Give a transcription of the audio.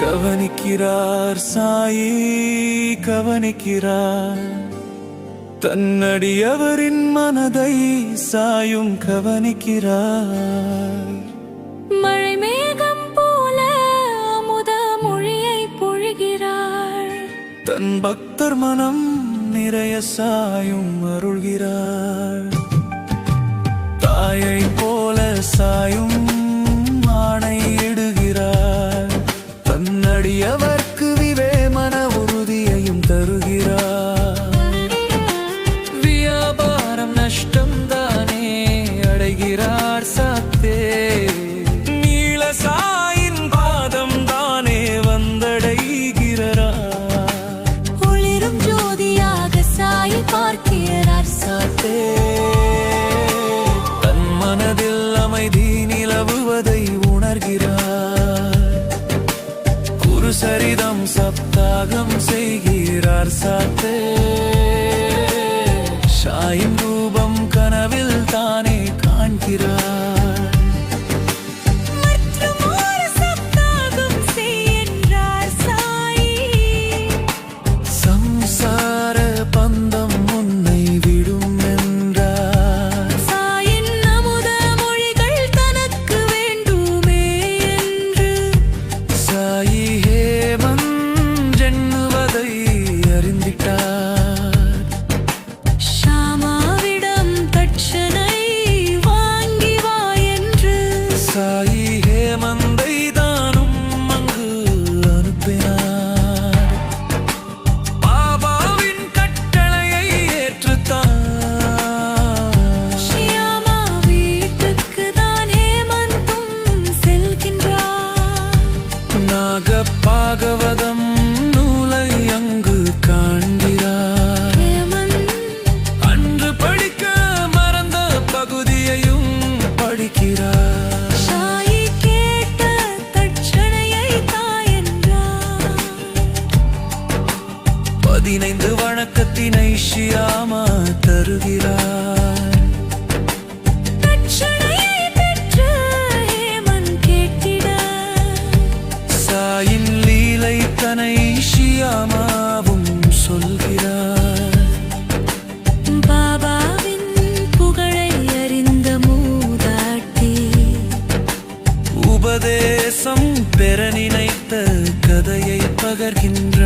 கவனிக்கிறார் சாயி கவனிக்கிறார் தன்னடியவரின் மனதை சாயும் கவனிக்கிறார். மழை மேகம் போல அமுத மொழியை பொழிகிறார். தன் பக்தர் மனம் நிறைய சாயும் அருள்கிறார். தாயை போல சாயும் ஆணை இடுகிறார். தன்னடியவர்க்கு விவே மன உறுதியையும் தருகிறார். வியாபாரம் நஷ்டம் தானே அடைகிறார் சாத்தே. நீள சாயின் பாதம் தானே வந்தடைகிறார். ஒளிரும் ஜோதியாக சாயை பார்க்கிறார் சாத்தே. தன் மனதில் அமைதி நிலவுவதை உணர்கிறார். குருசரிதம் சப்தாகம் செய்கிறார் சாத்தே. சாயின் ரூபம் கனவில் தானே காண்கிறார். மற்றும் ஒரு சப்தாகம் செய்கின்றார் சாயி. சம்சார பந்தம் உன்னை விடும் என்றார். சாயின் அமுத மொழிகள் தனக்கு வேண்டுமே என்று சாயி ஹேமந்த் எண்ணுவதை அறிந்திட்டார். ஷாமாவிடம் தட்சணை வாங்கி வா என்று சாயி ஹேமந்தை தானும் அங்கு அனுப்பினார். பாபாவின் கட்டளையை ஏற்றுத்தான். ஷியாமா வீட்டுக்கு தான் ஹேமந்தும் செல்கின்றார். நாகபாகவதம் நூலை அங்கு காண்கிறார். ஹேமந்த் அன்று படிக்க மறந்த பகுதியையும் படிக்கிறார். சாயி கேட்ட தட்சணையை தா என்றார். 15 வணக்கத்தினை ஷியாமா தருகிறார். தட்சணையை பெற்று ஹேமந்த் கேட்டிட சாயின் லீலை தனை ஷியாமாவும் சொல்கிறார். பாபாவின் புகழை அறிந்த மூதாட்டி உபதேசம் பெற நினைத்த கதையை பகர்கின்றார்.